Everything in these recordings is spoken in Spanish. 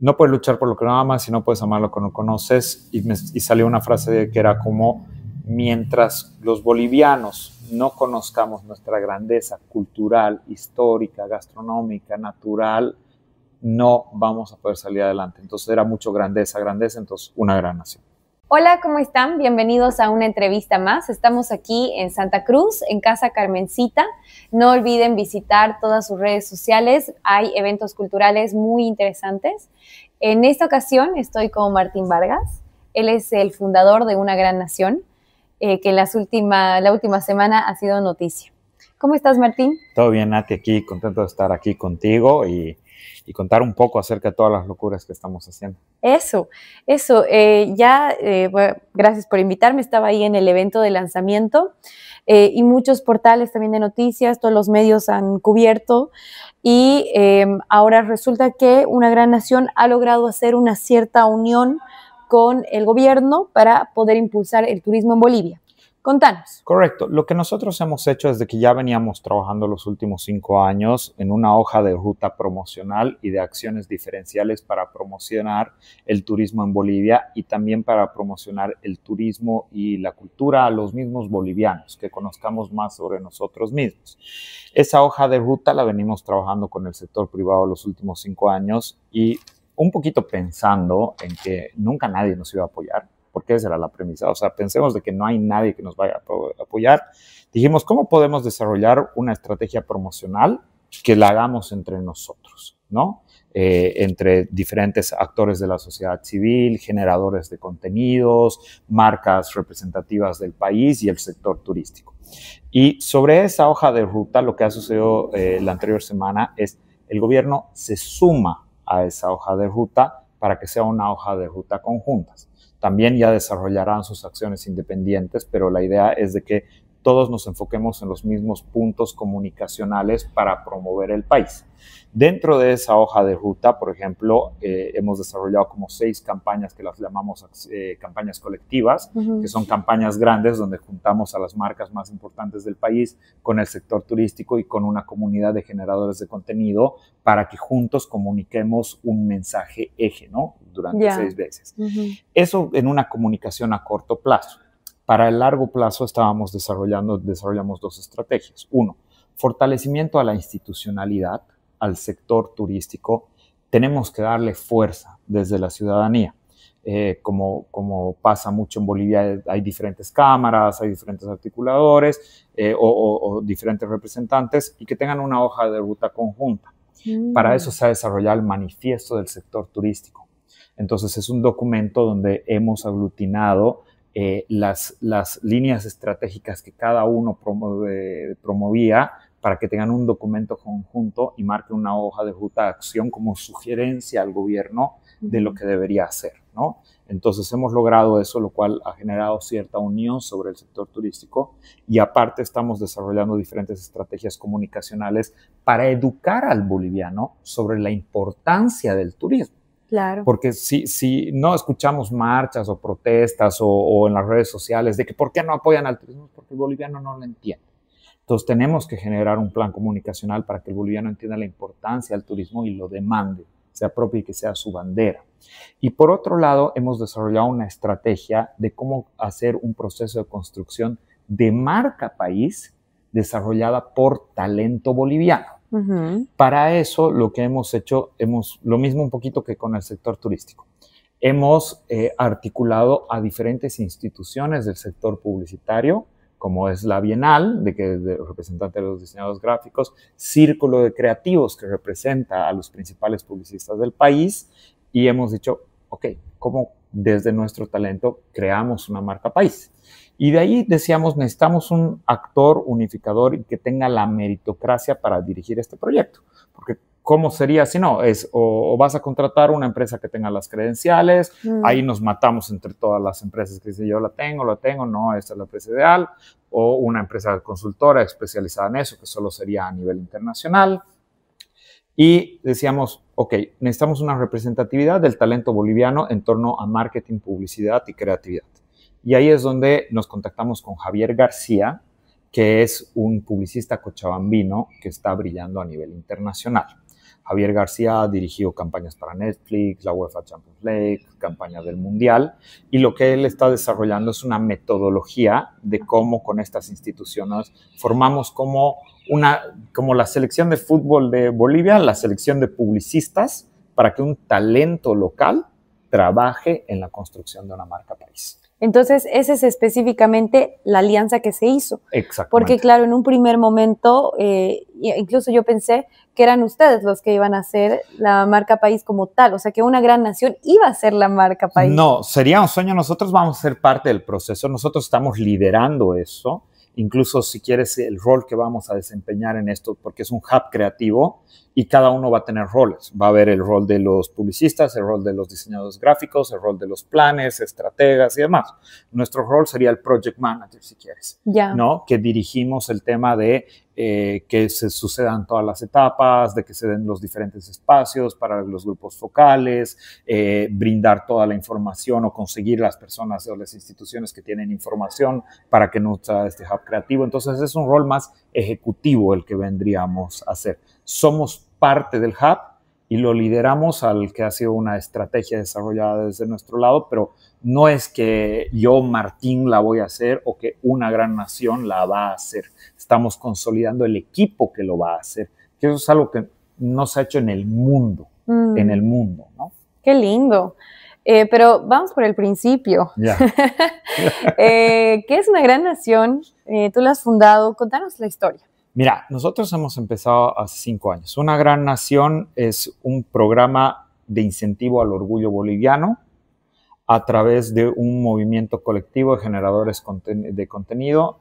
no puedes luchar por lo que no amas y no puedes amar lo que no conoces. Y salió una frase que era como, mientras los bolivianos no conozcamos nuestra grandeza cultural, histórica, gastronómica, natural, no vamos a poder salir adelante. Entonces era mucho grandeza, entonces una gran nación. Hola, ¿cómo están? Bienvenidos a una entrevista más. Estamos aquí en Santa Cruz, en Casa Carmencita. No olviden visitar todas sus redes sociales. Hay eventos culturales muy interesantes. En esta ocasión estoy con Martín Vargas. Él es el fundador de Una Gran Nación, que la última semana ha sido noticia. ¿Cómo estás, Martín? Todo bien, Nati, aquí, contento de estar aquí contigo y contar un poco acerca de todas las locuras que estamos haciendo. Eso. Bueno, gracias por invitarme. Estaba ahí en el evento de lanzamiento y muchos portales también de noticias, todos los medios han cubierto y ahora resulta que Una Gran Nación ha logrado hacer una cierta unión con el gobierno para poder impulsar el turismo en Bolivia. Contanos. Correcto. Lo que nosotros hemos hecho es de que ya veníamos trabajando los últimos 5 años en una hoja de ruta promocional y de acciones diferenciales para promocionar el turismo en Bolivia y también para promocionar el turismo y la cultura a los mismos bolivianos, que conozcamos más sobre nosotros mismos. Esa hoja de ruta la venimos trabajando con el sector privado los últimos 5 años y un poquito pensando en que nunca nadie nos iba a apoyar, porque esa era la premisa. O sea, pensemos de que no hay nadie que nos vaya a apoyar. Dijimos, ¿cómo podemos desarrollar una estrategia promocional que la hagamos entre nosotros, ¿no? Entre diferentes actores de la sociedad civil, generadores de contenidos, marcas representativas del país y el sector turístico. Y sobre esa hoja de ruta, lo que ha sucedido la anterior semana es el gobierno se suma a esa hoja de ruta para que sea una hoja de ruta conjuntas. También ya desarrollarán sus acciones independientes, pero la idea es de que todos nos enfoquemos en los mismos puntos comunicacionales para promover el país. Dentro de esa hoja de ruta, por ejemplo, hemos desarrollado como 6 campañas que las llamamos campañas colectivas, que son campañas grandes donde juntamos a las marcas más importantes del país con el sector turístico y con una comunidad de generadores de contenido para que juntos comuniquemos un mensaje eje, ¿no? Durante 6 veces. Eso en una comunicación a corto plazo. Para el largo plazo desarrollamos 2 estrategias. 1, fortalecimiento a la institucionalidad, al sector turístico. Tenemos que darle fuerza desde la ciudadanía. Como pasa mucho en Bolivia, hay diferentes cámaras, hay diferentes articuladores o diferentes representantes y que tengan una hoja de ruta conjunta. Para eso se ha desarrollado el manifiesto del sector turístico. Entonces es un documento donde hemos aglutinado las líneas estratégicas que cada uno promovía para que tengan un documento conjunto y marquen una hoja de ruta de acción como sugerencia al gobierno de lo que debería hacer, ¿no? Entonces hemos logrado eso, lo cual ha generado cierta unión sobre el sector turístico y aparte estamos desarrollando diferentes estrategias comunicacionales para educar al boliviano sobre la importancia del turismo. Claro. Porque si no escuchamos marchas o protestas o en las redes sociales de que ¿por qué no apoyan al turismo? Porque el boliviano no lo entiende. Entonces tenemos que generar un plan comunicacional para que el boliviano entienda la importancia del turismo y lo demande, se apropie y que sea su bandera. Y por otro lado, hemos desarrollado una estrategia de cómo hacer un proceso de construcción de marca país desarrollada por talento boliviano. Para eso lo que hemos hecho, lo mismo un poquito que con el sector turístico. Hemos articulado a diferentes instituciones del sector publicitario, como es la Bienal, de representante de los diseñadores gráficos, Círculo de Creativos, que representa a los principales publicistas del país, y hemos dicho, ok, ¿cómo desde nuestro talento creamos una marca país? Y de ahí decíamos, necesitamos un actor unificador y que tenga la meritocracia para dirigir este proyecto. Porque ¿cómo sería si no? O vas a contratar una empresa que tenga las credenciales, ahí nos matamos entre todas las empresas que dicen yo la tengo, no, esta es la empresa ideal, o una empresa consultora especializada en eso, que solo sería a nivel internacional. Y decíamos, ok, necesitamos una representatividad del talento boliviano en torno a marketing, publicidad y creatividad. Y ahí es donde nos contactamos con Javier García, que es un publicista cochabambino que está brillando a nivel internacional. Javier García dirigió campañas para Netflix, la UEFA Champions League, campaña del Mundial, y lo que él está desarrollando es una metodología de cómo con estas instituciones formamos como la selección de fútbol de Bolivia, la selección de publicistas para que un talento local trabaje en la construcción de una marca país. Entonces, esa es específicamente la alianza que se hizo. Exactamente. Porque, claro, en un primer momento, incluso yo pensé que eran ustedes los que iban a hacer la marca país como tal, o sea, que una gran nación iba a ser la marca país. No, sería un sueño. Nosotros vamos a ser parte del proceso, nosotros estamos liderando eso. Incluso si quieres el rol que vamos a desempeñar en esto, porque es un hub creativo y cada uno va a tener roles. Va a haber el rol de los publicistas, el rol de los diseñadores gráficos, el rol de los planes, estrategas y demás. Nuestro rol sería el project manager, si quieres, ¿no? Que dirigimos el tema de que se sucedan todas las etapas, de que se den los diferentes espacios para los grupos focales, brindar toda la información o conseguir las personas o las instituciones que tienen información para que nutra este hub creativo. Entonces es un rol más ejecutivo el que vendríamos a hacer. Somos parte del hub y lo lideramos al que ha sido una estrategia desarrollada desde nuestro lado, pero no es que yo, Martín, la voy a hacer o que una gran nación la va a hacer. Estamos consolidando el equipo que lo va a hacer, que eso es algo que no se ha hecho en el mundo, ¿no? Qué lindo. Pero vamos por el principio. Yeah. ¿Qué es una gran nación? Tú la has fundado. Contanos la historia. Mira, nosotros hemos empezado hace 5 años. Una gran nación es un programa de incentivo al orgullo boliviano a través de un movimiento colectivo de generadores de contenido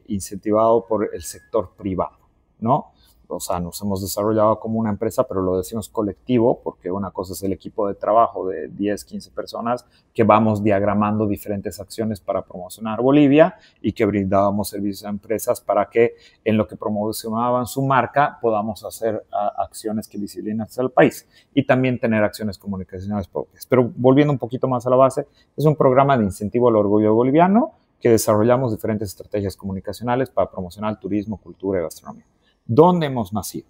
incentivado por el sector privado, ¿no? O sea, nos hemos desarrollado como una empresa, pero lo decimos colectivo porque una cosa es el equipo de trabajo de 10, 15 personas que vamos diagramando diferentes acciones para promocionar Bolivia y que brindábamos servicios a empresas para que en lo que promocionaban su marca podamos hacer acciones que visibilicen al país y también tener acciones comunicacionales propias. Pero volviendo un poquito más a la base, es un programa de incentivo al orgullo boliviano que desarrollamos diferentes estrategias comunicacionales para promocionar turismo, cultura y gastronomía. ¿Dónde hemos nacido?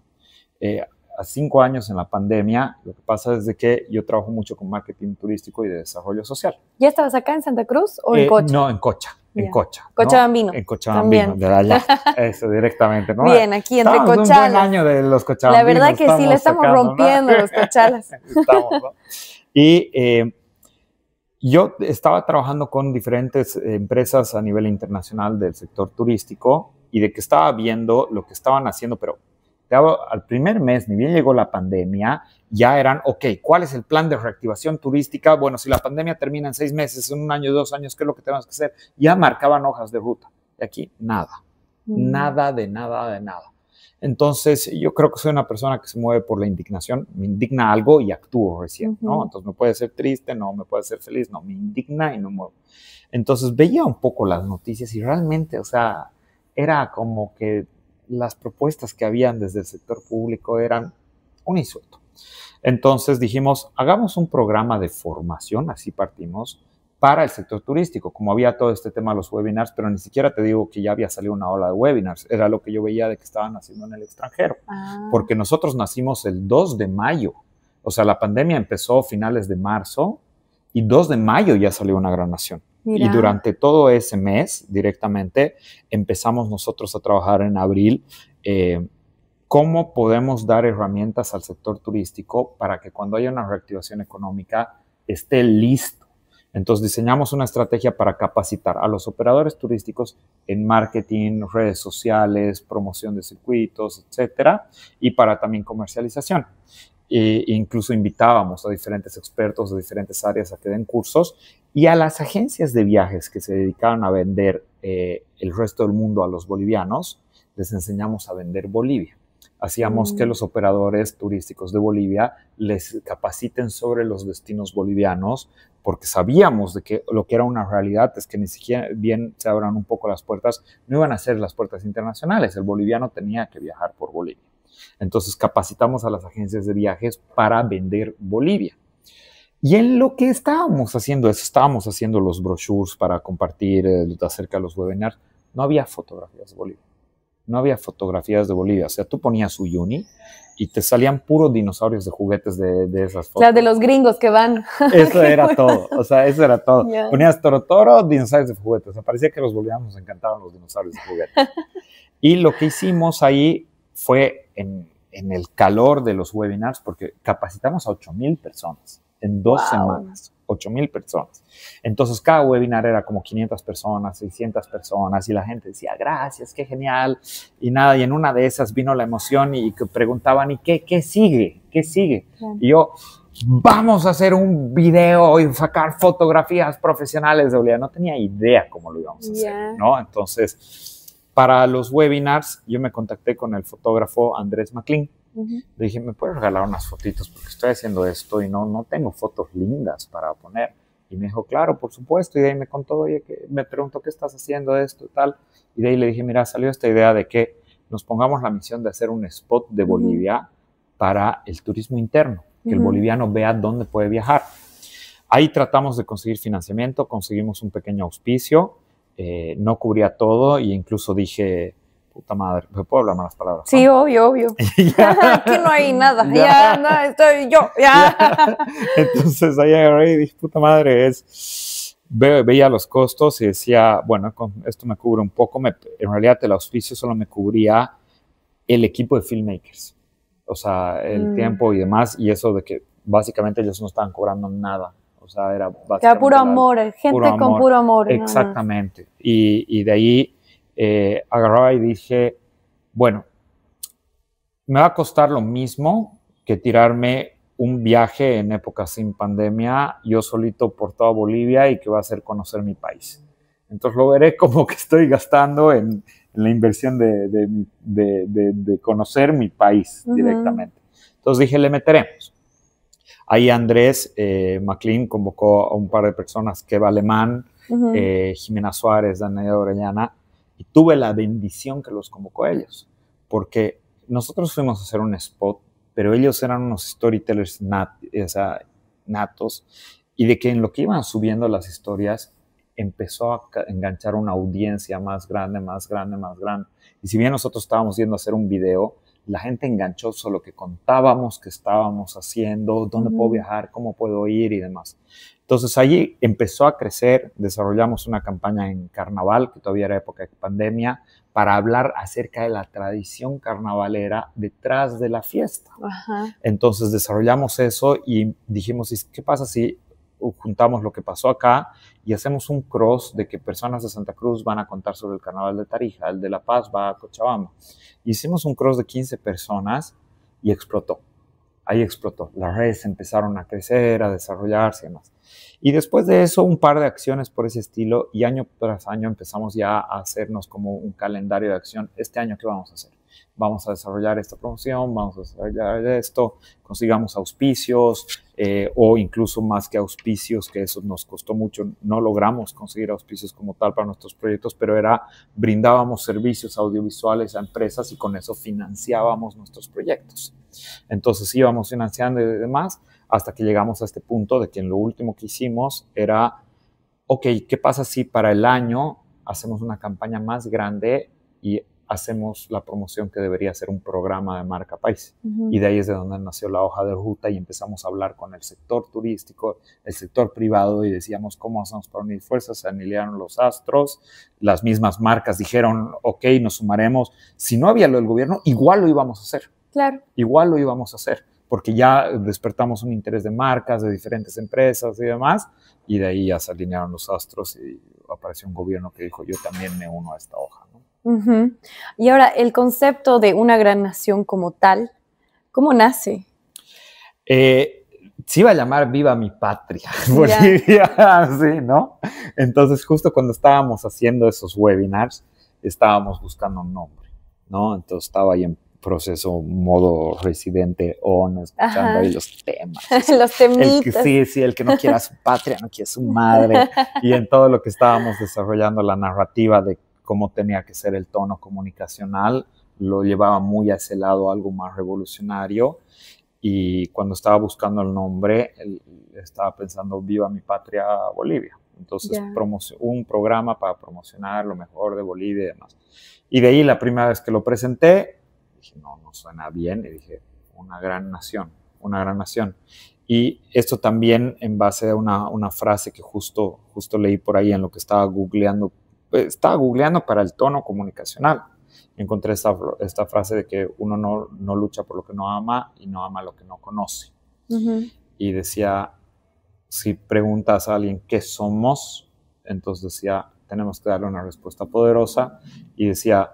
A 5 años en la pandemia, lo que pasa es de que yo trabajo mucho con marketing turístico y de desarrollo social. ¿Ya estabas acá en Santa Cruz o en Cocha? No, en Cocha. En Cocha. Cochabambino. ¿no? En Cochabambino, de allá. Eso, directamente. ¿no? Bien, aquí entre Estamos Cochalas. Un buen año de los cochabambinos. La verdad que sí, le estamos rompiendo, ¿no? Los Cochalas. Estamos, ¿no? Y yo estaba trabajando con diferentes empresas a nivel internacional del sector turístico y de que estaba viendo lo que estaban haciendo, pero al primer mes, ni bien llegó la pandemia, ya eran, ok, ¿cuál es el plan de reactivación turística? Bueno, si la pandemia termina en 6 meses, en 1 año, 2 años, ¿qué es lo que tenemos que hacer? Ya marcaban hojas de ruta. Y aquí, nada. Nada de nada de nada. Entonces, yo creo que soy una persona que se mueve por la indignación. Me indigna algo y actúo recién, ¿no? Entonces, me puede ser triste, no, me puede ser feliz, no, me indigna y me muevo. Entonces, veía un poco las noticias y realmente, o sea, era como que las propuestas que habían desde el sector público eran un insulto. Entonces dijimos, hagamos un programa de formación, así partimos, para el sector turístico. Como había todo este tema de los webinars, pero ni siquiera te digo que ya había salido una ola de webinars, era lo que yo veía de que estaban haciendo en el extranjero. Porque nosotros nacimos el 2 de mayo, o sea, la pandemia empezó a finales de marzo y 2 de mayo ya salió Una Gran Nación. Mira. Y durante todo ese mes, directamente, empezamos nosotros a trabajar en abril cómo podemos dar herramientas al sector turístico para que cuando haya una reactivación económica esté listo. Entonces diseñamos una estrategia para capacitar a los operadores turísticos en marketing, redes sociales, promoción de circuitos, etcétera, y para también comercialización. Incluso invitábamos a diferentes expertos de diferentes áreas a que den cursos y a las agencias de viajes que se dedicaban a vender el resto del mundo a los bolivianos, les enseñamos a vender Bolivia. Hacíamos que los operadores turísticos de Bolivia les capaciten sobre los destinos bolivianos porque sabíamos de que lo que era una realidad es que ni siquiera bien se abran un poco las puertas, no iban a ser las puertas internacionales, el boliviano tenía que viajar por Bolivia. Entonces capacitamos a las agencias de viajes para vender Bolivia. Y en lo que estábamos haciendo eso, estábamos haciendo los brochures para compartir acerca de los webinars, no había fotografías de Bolivia. no había fotografías de Bolivia. O sea, tú ponías Uyuni y te salían puros dinosaurios de juguetes de esas fotos. O sea, de los gringos que van. Eso era todo, o sea, eso era todo. Yeah. Ponías Toro, dinosaurios de juguetes. O sea, parecía que a los bolivianos nos encantaban los dinosaurios de juguetes. Y lo que hicimos ahí fue, en el calor de los webinars, porque capacitamos a 8,000 personas en 2 semanas. 8,000 personas. Entonces, cada webinar era como 500 personas, 600 personas, y la gente decía, gracias, qué genial, y nada, y en una de esas vino la emoción y que preguntaban, ¿y qué sigue? ¿Qué sigue? Yeah. Y yo, vamos a hacer un video y sacar fotografías profesionales de Bolivia. No tenía idea cómo lo íbamos a hacer, ¿no? Entonces, para los webinars, yo me contacté con el fotógrafo Andrés McLean. Le dije, ¿me puedes regalar unas fotitos? Porque estoy haciendo esto y no tengo fotos lindas para poner. Y me dijo, claro, por supuesto. Y de ahí me contó, oye, me preguntó, ¿qué estás haciendo esto y tal? Y de ahí le dije, mira, salió esta idea de que nos pongamos la misión de hacer un spot de Bolivia para el turismo interno, que el boliviano vea dónde puede viajar. Ahí tratamos de conseguir financiamiento, conseguimos un pequeño auspicio, no cubría todo, e incluso dije, puta madre, ¿me puedo hablar malas palabras? Sí, ¿no? Obvio. Aquí no hay nada, ya no, estoy yo, ya. Entonces ahí agarré y dije, puta madre, veía los costos y decía, bueno, esto me cubre un poco, en realidad el auspicio solo me cubría el equipo de filmmakers, o sea, el tiempo y demás, y eso de que básicamente ellos no estaban cobrando nada. O sea, era básicamente puro amor, gente puro amor. Con puro amor. Exactamente. Y de ahí agarraba y dije, bueno, me va a costar lo mismo que tirarme un viaje en época sin pandemia, yo solito por toda Bolivia, y que va a hacer conocer mi país. Entonces lo veré como que estoy gastando en la inversión de conocer mi país directamente. Entonces dije, le meteremos. Ahí Andrés McLean convocó a un par de personas, Keva Alemán, Jimena Suárez, Daniela Orellana, y tuve la bendición que los convocó a ellos, porque nosotros fuimos a hacer un spot, pero ellos eran unos storytellers natos, y de que en lo que iban subiendo las historias empezó a enganchar una audiencia más grande. Y si bien nosotros estábamos yendo a hacer un video, la gente enganchó solo que contábamos que estábamos haciendo, dónde puedo viajar, cómo puedo ir y demás. Entonces allí empezó a crecer, desarrollamos una campaña en carnaval, que todavía era época de pandemia, para hablar acerca de la tradición carnavalera detrás de la fiesta. Entonces desarrollamos eso y dijimos, ¿qué pasa si juntamos lo que pasó acá y hacemos un cross de que personas de Santa Cruz van a contar sobre el carnaval de Tarija, el de La Paz va a Cochabamba? Hicimos un cross de 15 personas y explotó. Ahí explotó. Las redes empezaron a crecer, a desarrollarse y demás. Y después de eso, un par de acciones por ese estilo, y año tras año empezamos ya a hacernos como un calendario de acción. Este año, ¿qué vamos a hacer? Vamos a desarrollar esta promoción, vamos a desarrollar esto, consigamos auspicios, o incluso más que auspicios, que eso nos costó mucho, no logramos conseguir auspicios como tal para nuestros proyectos, pero brindábamos servicios audiovisuales a empresas y con eso financiábamos nuestros proyectos. Entonces íbamos financiando y demás, hasta que llegamos a este punto de que en lo último que hicimos era, ok, ¿qué pasa si para el año hacemos una campaña más grande y hacemos la promoción que debería ser un programa de marca país? Y de ahí es de donde nació la hoja de ruta y empezamos a hablar con el sector turístico, el sector privado, y decíamos, ¿cómo hacemos para unir fuerzas? Se alinearon los astros, las mismas marcas dijeron, ok, nos sumaremos. Si no había lo del gobierno, igual lo íbamos a hacer. Claro. Igual lo íbamos a hacer, porque ya despertamos un interés de marcas, de diferentes empresas y demás, y de ahí ya se alinearon los astros y apareció un gobierno que dijo, yo también me uno a esta hoja, ¿no? Y ahora, el concepto de una gran nación como tal, ¿cómo nace? Se iba a llamar Viva mi Patria, Bolivia, sí, ¿no? Entonces, justo cuando estábamos haciendo esos webinars, estábamos buscando un nombre, ¿no? Entonces estaba ahí en proceso modo residente on, escuchando ahí los temas. Los temitas. El que no quiera a su patria, no quiere a su madre. Y en todo lo que estábamos desarrollando, la narrativa de cómo tenía que ser el tono comunicacional, lo llevaba muy a ese lado, algo más revolucionario. Y cuando estaba buscando el nombre, estaba pensando, Viva mi Patria, Bolivia, Entonces, un programa para promocionar lo mejor de Bolivia y demás. Y de ahí, la primera vez que lo presenté, dije, no suena bien. Y dije, una gran nación, una gran nación. Y esto también en base a una frase que justo leí por ahí en lo que estaba googleando. Estaba googleando para el tono comunicacional. Encontré esta frase de que uno no lucha por lo que no ama y no ama lo que no conoce. Y decía, si preguntas a alguien qué somos, entonces decía, tenemos que darle una respuesta poderosa. Y decía,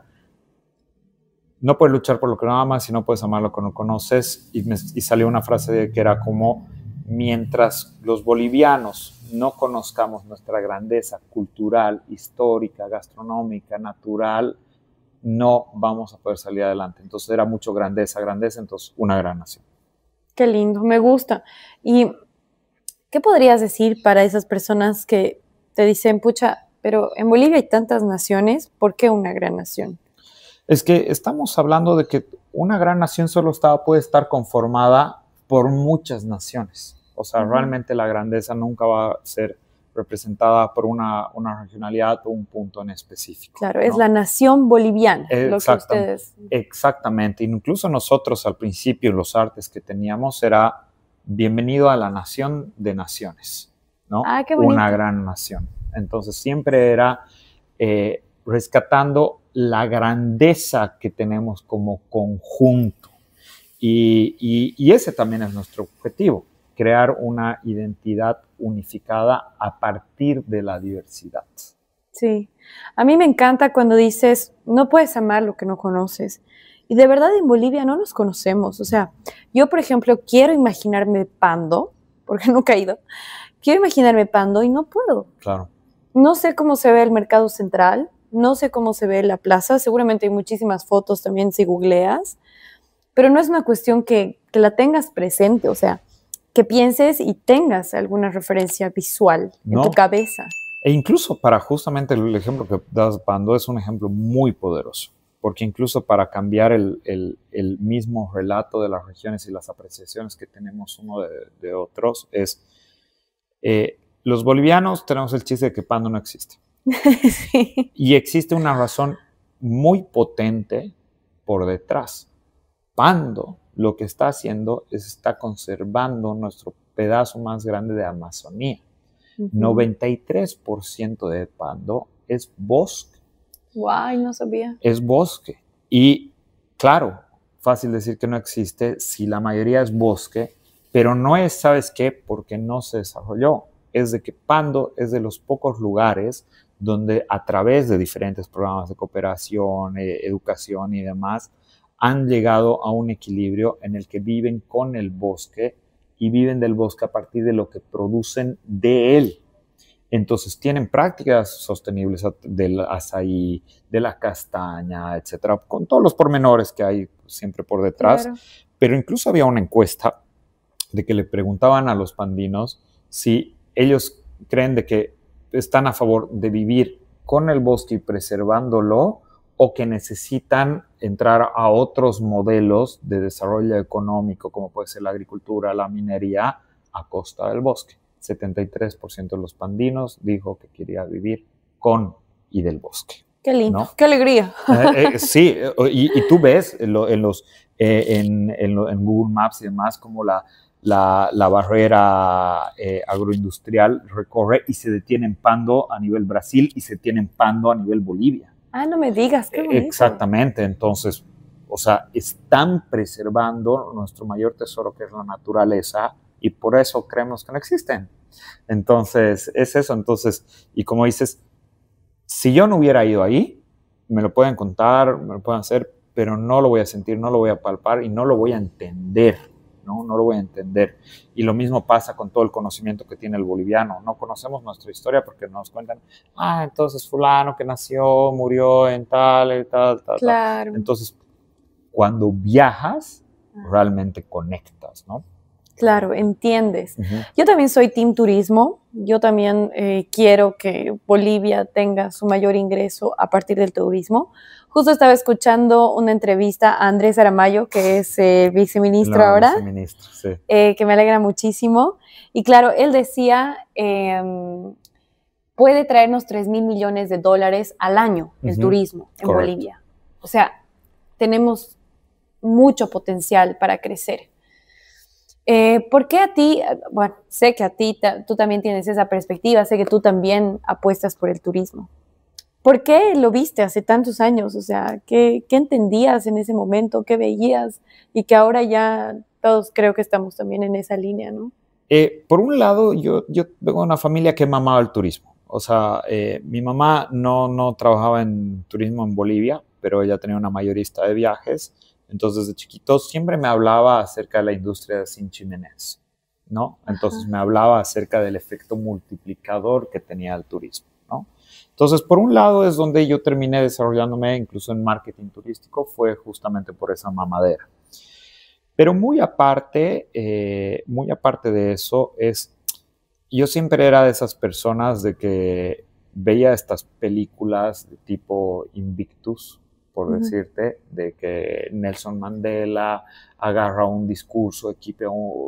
no puedes luchar por lo que no amas y no puedes amar lo que no conoces. Y salió una frase que era como, mientras los bolivianos no conozcamos nuestra grandeza cultural, histórica, gastronómica, natural, no vamos a poder salir adelante. Entonces era mucho grandeza, entonces una gran nación. Qué lindo, me gusta. ¿Y qué podrías decir para esas personas que te dicen, pucha, pero en Bolivia hay tantas naciones, ¿por qué una gran nación? Es que estamos hablando de que una gran nación solo puede estar conformada por muchas naciones. O sea, realmente la grandeza nunca va a ser representada por una regionalidad o un punto en específico. Claro, ¿no? Es la nación boliviana, lo que ustedes... Exactamente. Incluso nosotros al principio, los artes que teníamos era bienvenido a la nación de naciones, ¿no? Ah, qué bonito. Una gran nación. Entonces siempre era rescatando la grandeza que tenemos como conjunto. Y ese también es nuestro objetivo, crear una identidad unificada a partir de la diversidad. Sí, a mí me encanta cuando dices, no puedes amar lo que no conoces. Y de verdad en Bolivia no nos conocemos. O sea, yo, por ejemplo, quiero imaginarme Pando, porque nunca he ido. Quiero imaginarme Pando y no puedo. Claro. No sé cómo se ve el mercado central, no sé cómo se ve la plaza. Seguramente hay muchísimas fotos también si googleas. Pero no es una cuestión que la tengas presente, o sea, que pienses y tengas alguna referencia visual en tu cabeza. E incluso para justamente el ejemplo que das, Pando, es un ejemplo muy poderoso, porque incluso para cambiar el mismo relato de las regiones y las apreciaciones que tenemos uno de otros, es los bolivianos tenemos el chiste de que Pando no existe. Sí. Y existe una razón muy potente por detrás. Pando lo que está haciendo es está conservando nuestro pedazo más grande de Amazonía. 93% de Pando es bosque. Guay, no sabía. Es bosque. Y claro, fácil decir que no existe si la mayoría es bosque, pero no es, ¿sabes qué? Porque no se desarrolló. Es de que Pando es de los pocos lugares donde a través de diferentes programas de cooperación, educación y demás, han llegado a un equilibrio en el que viven con el bosque y viven del bosque a partir de lo que producen de él. Entonces tienen prácticas sostenibles del azaí, de la castaña, etcétera, con todos los pormenores que hay siempre por detrás. Claro. Pero incluso había una encuesta de que le preguntaban a los pandinos si ellos creen de que están a favor de vivir con el bosque y preservándolo, o que necesitan entrar a otros modelos de desarrollo económico, como puede ser la agricultura, la minería, a costa del bosque. 73% de los pandinos dijo que quería vivir con y del bosque. Qué lindo, ¿no? qué alegría. Sí, y tú ves en Google Maps y demás como la barrera agroindustrial recorre y se detiene en Pando a nivel Brasil y se detiene en Pando a nivel Bolivia. Ah, no me digas, qué bonito. Exactamente, entonces, o sea, están preservando nuestro mayor tesoro, que es la naturaleza, y por eso creemos que no existen. Entonces, es eso. Entonces, y como dices, si yo no hubiera ido ahí, me lo pueden contar, me lo pueden hacer, pero no lo voy a sentir, no lo voy a palpar y no lo voy a entender. No lo voy a entender. Y lo mismo pasa con todo el conocimiento que tiene el boliviano. No conocemos nuestra historia porque nos cuentan, entonces fulano que nació, murió en tal. Claro. Entonces, cuando viajas, realmente conectas, ¿no? Claro, entiendes. Yo también soy team turismo. Yo también quiero que Bolivia tenga su mayor ingreso a partir del turismo. Justo estaba escuchando una entrevista a Andrés Aramayo, que es viceministro ahora. Viceministro, sí. Que me alegra muchísimo. Y claro, él decía puede traernos 3.000 millones de dólares al año el turismo en Bolivia. O sea, tenemos mucho potencial para crecer. ¿Por qué a ti, bueno, sé que a ti, tú también tienes esa perspectiva, sé que tú también apuestas por el turismo? ¿Por qué lo viste hace tantos años? O sea, ¿qué entendías en ese momento? ¿Qué veías? Y que ahora ya todos creo que estamos también en esa línea, ¿no? Por un lado, yo vengo de una familia que mamaba el turismo. O sea, mi mamá no trabajaba en turismo en Bolivia, pero ella tenía una mayorista de viajes. Entonces, de chiquito siempre me hablaba acerca de la industria sin chimeneas, ¿no? Entonces, me hablaba acerca del efecto multiplicador que tenía el turismo, ¿no? Entonces, por un lado es donde yo terminé desarrollándome incluso en marketing turístico, fue justamente por esa mamadera. Pero muy aparte de eso, yo siempre era de esas personas de que veía estas películas de tipo Invictus, por decirte, de que Nelson Mandela agarra un discurso,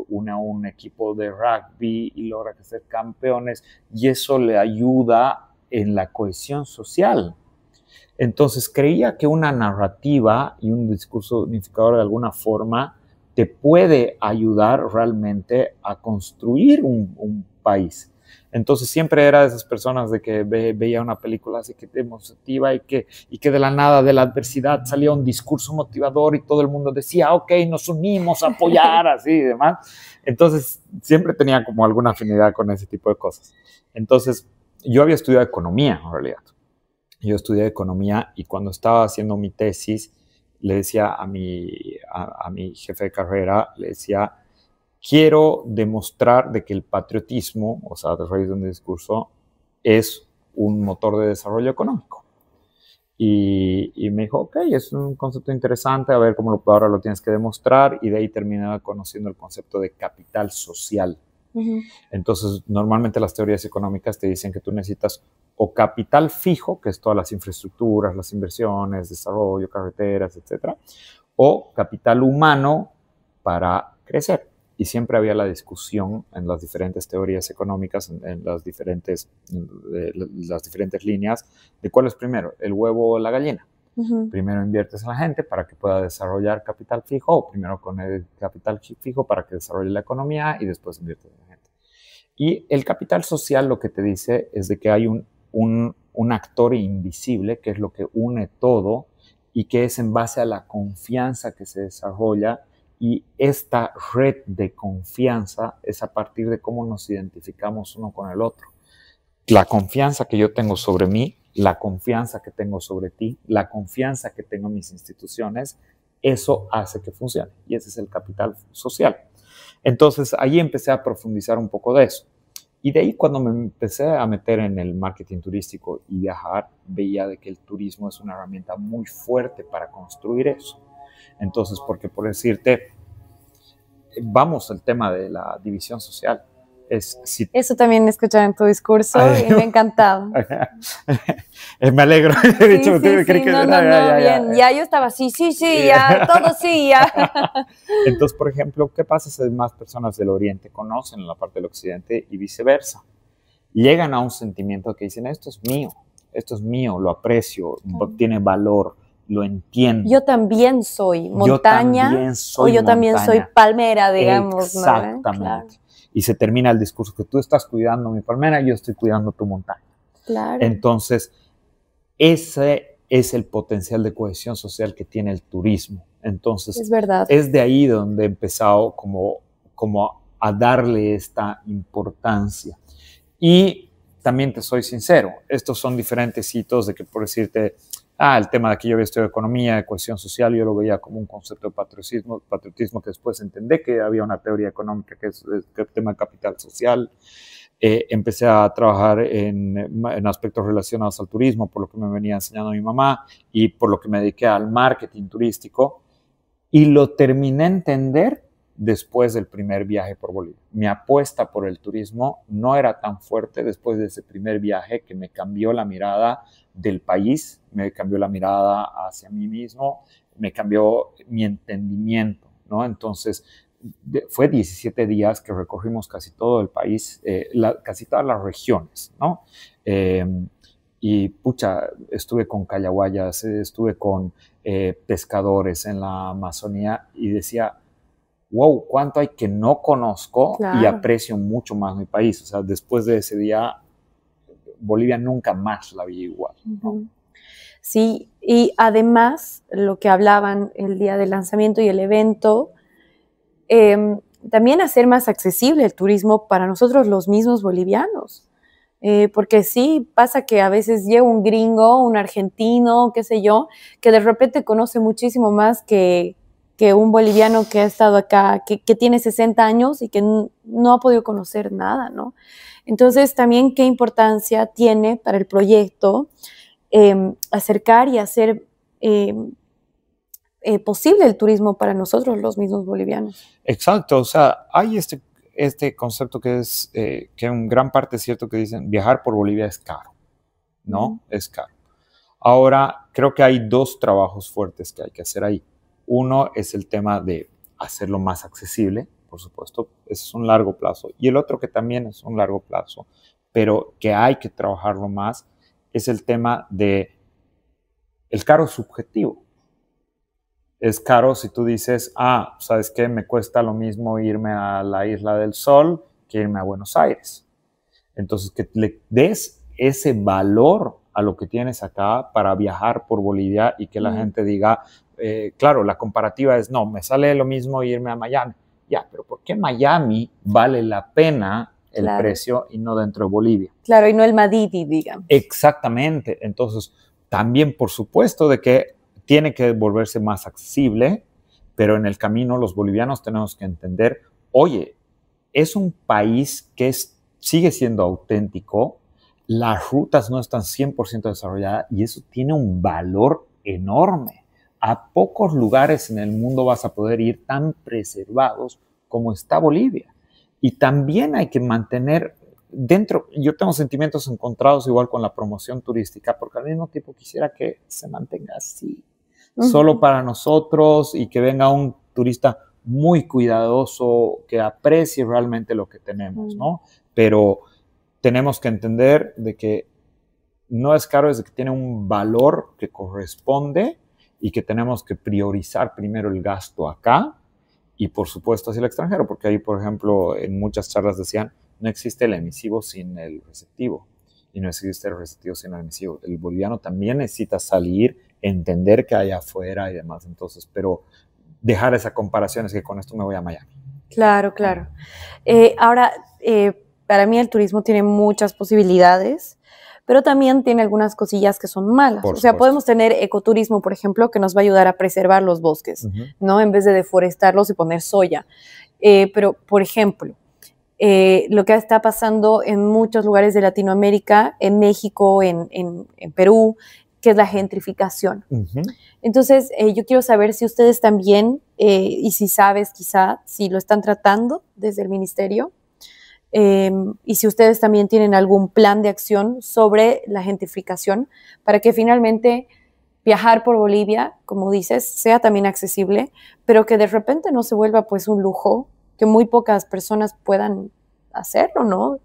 une a un equipo de rugby y logra ser campeones, y eso le ayuda en la cohesión social. Entonces creía que una narrativa y un discurso unificador de alguna forma te puede ayudar realmente a construir un país. Entonces siempre era de esas personas de que veía una película así que te motiva y que de la nada, de la adversidad, salía un discurso motivador y todo el mundo decía, ok, nos unimos a apoyar, así y demás. Entonces siempre tenía como alguna afinidad con ese tipo de cosas. Entonces yo había estudiado economía en realidad. Yo estudié economía y cuando estaba haciendo mi tesis, le decía a mi jefe de carrera, le decía, quiero demostrar de que el patriotismo, o sea, a través de un discurso, es un motor de desarrollo económico. Y me dijo, ok, es un concepto interesante, a ver cómo ahora lo tienes que demostrar, y de ahí terminé conociendo el concepto de capital social. Entonces, normalmente las teorías económicas te dicen que tú necesitas o capital fijo, que es todas las infraestructuras, las inversiones, desarrollo, carreteras, etcétera, o capital humano para crecer. Y siempre había la discusión en las diferentes teorías económicas, en las diferentes líneas, de cuál es primero, el huevo o la gallina. Primero inviertes en la gente para que pueda desarrollar capital fijo, o primero con el capital fijo para que desarrolle la economía y después inviertes en la gente. Y el capital social lo que te dice es de que hay un actor invisible que es lo que une todo y que es en base a la confianza que se desarrolla, y esta red de confianza es a partir de cómo nos identificamos uno con el otro. La confianza que yo tengo sobre mí, la confianza que tengo sobre ti, la confianza que tengo en mis instituciones, eso hace que funcione. Y ese es el capital social. Entonces, ahí empecé a profundizar un poco de eso. Y de ahí, cuando me empecé a meter en el marketing turístico y viajar, veía de que el turismo es una herramienta muy fuerte para construir eso. Entonces, porque por decirte, vamos al tema de la división social. Eso también he escuchado en tu discurso y me ha encantado. Me alegro. Ya yo estaba sí, ya, todo sí, ya. Entonces, por ejemplo, ¿qué pasa si más personas del Oriente conocen la parte del Occidente y viceversa? Llegan a un sentimiento que dicen, esto es mío, lo aprecio, tiene valor, lo entiendo. Yo también soy montaña, yo también soy palmera, digamos. Exactamente. ¿No? Claro. Y se termina el discurso que tú estás cuidando mi palmera y yo estoy cuidando tu montaña. Claro. Entonces, ese es el potencial de cohesión social que tiene el turismo. Entonces, es verdad. Es de ahí donde he empezado como a darle esta importancia. Y también te soy sincero, estos son diferentes hitos de que, por decirte, el tema de que yo había estudiado economía, de cohesión social, yo lo veía como un concepto de patriotismo que después entendí que había una teoría económica que es el tema de capital social. Empecé a trabajar en aspectos relacionados al turismo, por lo que me venía enseñando mi mamá y por lo que me dediqué al marketing turístico, y lo terminé a entender después del primer viaje por Bolivia. Mi apuesta por el turismo no era tan fuerte después de ese primer viaje, que me cambió la mirada del país, me cambió la mirada hacia mí mismo, me cambió mi entendimiento, ¿no? Entonces, fue 17 días que recorrimos casi todo el país, casi todas las regiones, ¿no? Y pucha, estuve con callahuayas, estuve con pescadores en la Amazonía y decía, wow, cuánto hay que no conozco y Claro. aprecio mucho más mi país. O sea, después de ese día, Bolivia nunca más la vi igual, ¿no? Ujú. Sí, y además, lo que hablaban el día del lanzamiento y el evento, también hacer más accesible el turismo para nosotros los mismos bolivianos. Porque sí, pasa que a veces llega un gringo, un argentino, qué sé yo, que de repente conoce muchísimo más que un boliviano que ha estado acá, que tiene 60 años y que no ha podido conocer nada, ¿no? Entonces, también qué importancia tiene para el proyecto acercar y hacer posible el turismo para nosotros, los mismos bolivianos. Exacto, o sea, hay este concepto que es, que en gran parte es cierto que dicen, viajar por Bolivia es caro, ¿no? Es caro. Ahora, creo que hay dos trabajos fuertes que hay que hacer ahí. Uno es el tema de hacerlo más accesible, por supuesto, ese es un largo plazo. Y el otro que también es un largo plazo, pero que hay que trabajarlo más, es el tema de el caro subjetivo. Es caro si tú dices, ah, ¿sabes qué? Me cuesta lo mismo irme a la Isla del Sol que irme a Buenos Aires. Entonces, que le des ese valor a lo que tienes acá para viajar por Bolivia y que la gente diga, claro, la comparativa es, no, me sale lo mismo irme a Miami. Ya, pero ¿por qué Miami vale la pena el precio y no dentro de Bolivia? Claro, y no el Madidi, digamos. Exactamente. Entonces, también, por supuesto, de que tiene que volverse más accesible, pero en el camino los bolivianos tenemos que entender, oye, es un país que sigue siendo auténtico, las rutas no están 100% desarrolladas y eso tiene un valor enorme. A pocos lugares en el mundo vas a poder ir tan preservados como está Bolivia. Y también hay que mantener dentro, yo tengo sentimientos encontrados igual con la promoción turística, porque al mismo tiempo quisiera que se mantenga así, solo para nosotros y que venga un turista muy cuidadoso, que aprecie realmente lo que tenemos, ¿no? Pero tenemos que entender de que no es caro, es de que tiene un valor que corresponde y que tenemos que priorizar primero el gasto acá y por supuesto hacia el extranjero, porque ahí, por ejemplo, en muchas charlas decían, no existe el emisivo sin el receptivo y no existe el receptivo sin el emisivo. El boliviano también necesita salir, entender que hay afuera y demás, entonces, pero dejar esa comparación es que con esto me voy a Miami. Claro, claro. Ahora, para mí el turismo tiene muchas posibilidades, pero también tiene algunas cosillas que son malas. O sea, podemos tener ecoturismo, por ejemplo, que nos va a ayudar a preservar los bosques, ¿no? En vez de deforestarlos y poner soya. Pero, por ejemplo, lo que está pasando en muchos lugares de Latinoamérica, en México, en Perú, que es la gentrificación. Entonces, yo quiero saber si ustedes también, y si sabes quizá, si lo están tratando desde el ministerio, y si ustedes también tienen algún plan de acción sobre la gentrificación para que finalmente viajar por Bolivia, como dices, sea también accesible, pero que de repente no se vuelva pues un lujo, que muy pocas personas puedan hacerlo, ¿no?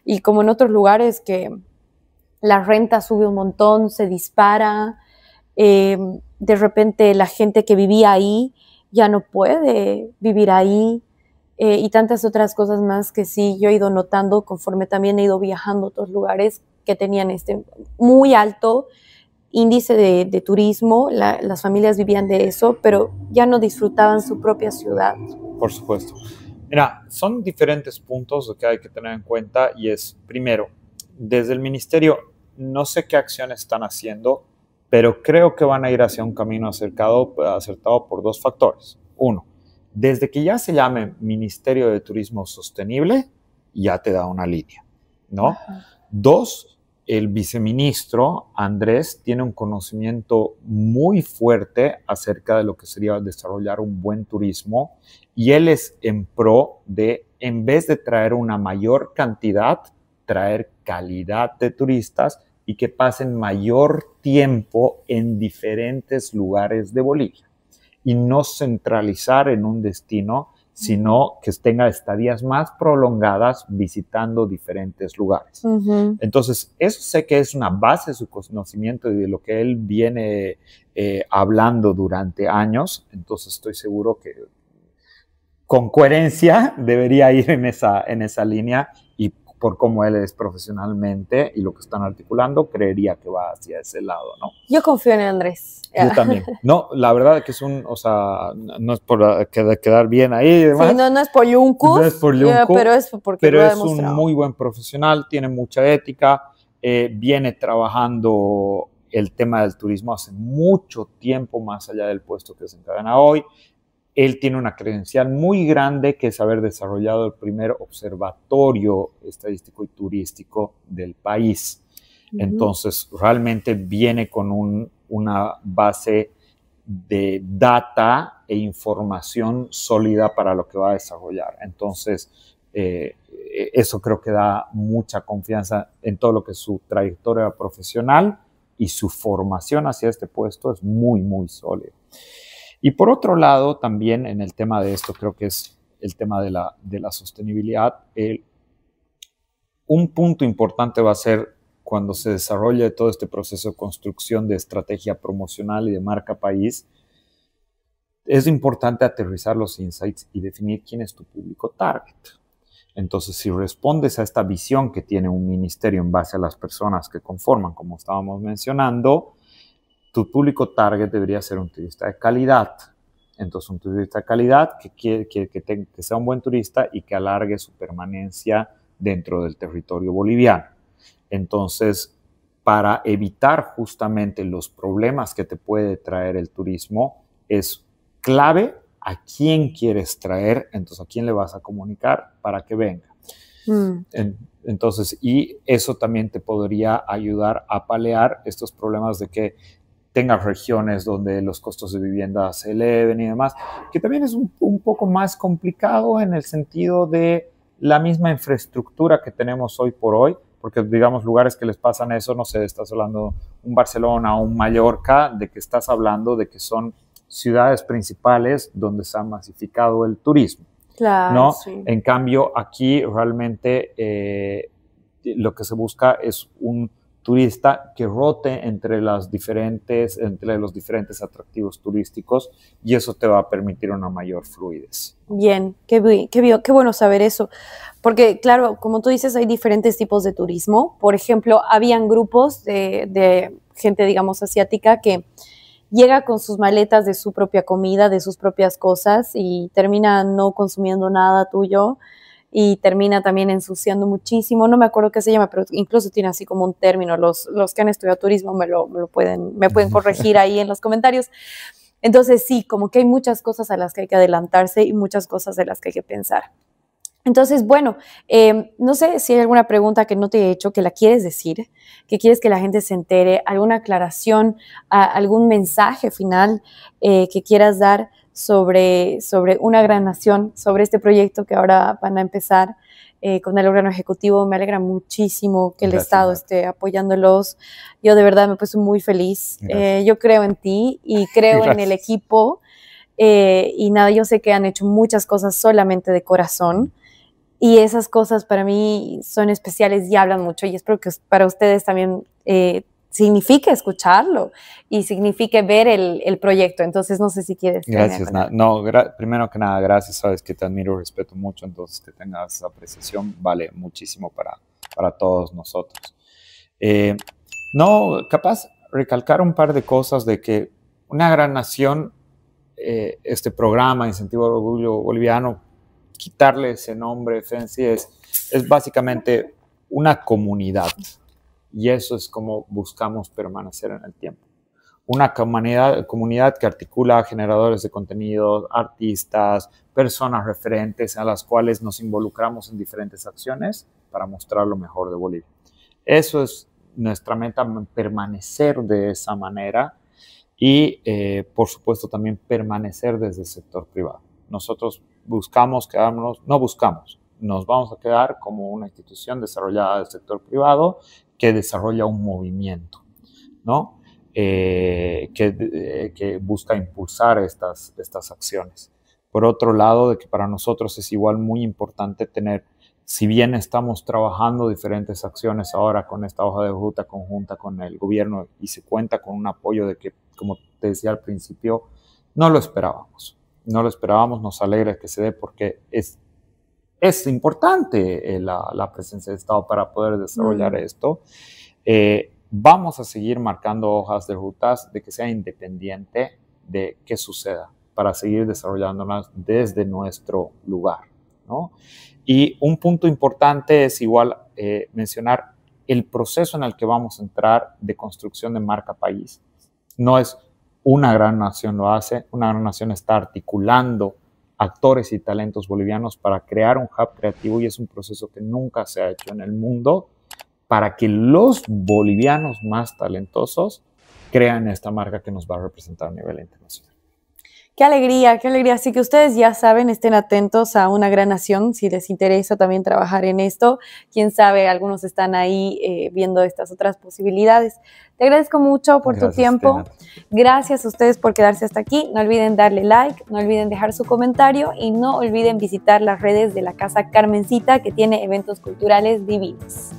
Y como en otros lugares que la renta sube un montón, se dispara, de repente la gente que vivía ahí ya no puede vivir ahí, y tantas otras cosas más que sí yo he ido notando conforme también he ido viajando a otros lugares que tenían este muy alto índice de turismo, las familias vivían de eso, pero ya no disfrutaban su propia ciudad. Por supuesto. Mira, son diferentes puntos que hay que tener en cuenta y es, primero, desde el ministerio, no sé qué acciones están haciendo, pero creo que van a ir hacia un camino acertado por dos factores. Uno, desde que ya se llame Ministerio de Turismo Sostenible, ya te da una línea, ¿no? Dos, el viceministro Andrés tiene un conocimiento muy fuerte acerca de lo que sería desarrollar un buen turismo y él es en pro de, en vez de traer una mayor cantidad, traer calidad de turistas y que pasen mayor tiempo en diferentes lugares de Bolivia y no centralizar en un destino, sino que tenga estadías más prolongadas visitando diferentes lugares. Entonces, eso sé que es una base de su conocimiento y de lo que él viene hablando durante años, entonces estoy seguro que con coherencia debería ir en esa línea, y por cómo él es profesionalmente y lo que están articulando, creería que va hacia ese lado, ¿no? Yo confío en Andrés. Yo también. No, la verdad es que es o sea, no es por quedar bien ahí y demás. Sí, no es por Yunkus, no es por Yunkus, pero es porque lo ha demostrado. Un muy buen profesional, tiene mucha ética, viene trabajando el tema del turismo hace mucho tiempo, más allá del puesto que se encarga hoy. Él tiene una credencial muy grande, que es haber desarrollado el primer observatorio estadístico y turístico del país. Entonces, realmente viene con una base de data e información sólida para lo que va a desarrollar. Entonces, eso creo que da mucha confianza en todo lo que es su trayectoria profesional, y su formación hacia este puesto es muy, muy sólida. Y por otro lado, también en el tema de esto, creo que es el tema de la sostenibilidad. Un punto importante va a ser cuando se desarrolle todo este proceso de construcción de estrategia promocional y de marca país. Es importante aterrizar los insights y definir quién es tu público target. Entonces, si respondes a esta visión que tiene un ministerio en base a las personas que conforman, como estábamos mencionando, tu público target debería ser un turista de calidad. Entonces, un turista de calidad que sea un buen turista y que alargue su permanencia dentro del territorio boliviano. Entonces, para evitar justamente los problemas que te puede traer el turismo, es clave a quién quieres traer, entonces a quién le vas a comunicar para que venga. Entonces, y eso también te podría ayudar a paliar estos problemas de que tengas regiones donde los costos de vivienda se eleven y demás, que también es un poco más complicado en el sentido de la misma infraestructura que tenemos hoy por hoy, porque digamos lugares que les pasan eso, no sé, estás hablando un Barcelona o un Mallorca, de que estás hablando de que son ciudades principales donde se ha masificado el turismo. Claro, ¿no? sí. En cambio, aquí realmente lo que se busca es un turista que rote entre los diferentes atractivos turísticos, y eso te va a permitir una mayor fluidez. Bien, qué bueno saber eso, porque claro, como tú dices, hay diferentes tipos de turismo. Por ejemplo, habían grupos de gente, digamos, asiática que llega con sus maletas de su propia comida, de sus propias cosas, y termina no consumiendo nada tuyo, y termina también ensuciando muchísimo. No me acuerdo qué se llama, pero incluso tiene así como un término. Los que han estudiado turismo me pueden corregir ahí en los comentarios. Entonces sí, como que hay muchas cosas a las que hay que adelantarse y muchas cosas de las que hay que pensar. Entonces, bueno, no sé si hay alguna pregunta que no te he hecho, que la quieres decir, que quieres que la gente se entere, alguna aclaración, algún mensaje final que quieras dar sobre Una Gran Nación, sobre este proyecto que ahora van a empezar con el órgano ejecutivo. Me alegra muchísimo que el Estado esté apoyándolos. Yo de verdad me puse muy feliz. Yo creo en ti y creo en el equipo. Y nada, yo sé que han hecho muchas cosas solamente de corazón. Y esas cosas para mí son especiales y hablan mucho, y espero que para ustedes también signifique escucharlo y signifique ver el proyecto. Entonces, no sé si quieres. Gracias. Primero que nada, gracias. Sabes que te admiro y respeto mucho, entonces que tengas esa apreciación vale muchísimo para todos nosotros. Capaz recalcar un par de cosas de que Una Gran Nación, este programa Incentivo al Orgullo Boliviano, quitarle ese nombre, Fenci, es básicamente una comunidad, y eso es como buscamos permanecer en el tiempo. Una comunidad que articula a generadores de contenido, artistas, personas referentes a las cuales nos involucramos en diferentes acciones para mostrar lo mejor de Bolivia. Eso es nuestra meta, permanecer de esa manera, y por supuesto también permanecer desde el sector privado. Nosotros nos vamos a quedar como una institución desarrollada del sector privado que desarrolla un movimiento, ¿no? Que busca impulsar estas acciones. Por otro lado, de que para nosotros es igual muy importante tener, si bien estamos trabajando diferentes acciones ahora con esta hoja de ruta conjunta con el gobierno y se cuenta con un apoyo de que, como te decía al principio, no lo esperábamos. No lo esperábamos, nos alegra que se dé porque es importante la presencia del Estado para poder desarrollar esto. Vamos a seguir marcando hojas de rutas de que sea independiente de qué suceda para seguir desarrollándolas desde nuestro lugar, ¿no? Y un punto importante es igual mencionar el proceso en el que vamos a entrar de construcción de marca país. No es una gran nación lo hace, una gran nación está articulando actores y talentos bolivianos para crear un hub creativo y es un proceso que nunca se ha hecho en el mundo para que los bolivianos más talentosos crean esta marca que nos va a representar a nivel internacional. Qué alegría, qué alegría. Así que ustedes ya saben, estén atentos a Una Gran Nación, si les interesa también trabajar en esto. Quién sabe, algunos están ahí viendo estas otras posibilidades. Te agradezco mucho por tu tiempo. Gracias a ustedes por quedarse hasta aquí. No olviden darle like, no olviden dejar su comentario y no olviden visitar las redes de la Casa Carmencita, que tiene eventos culturales divinos.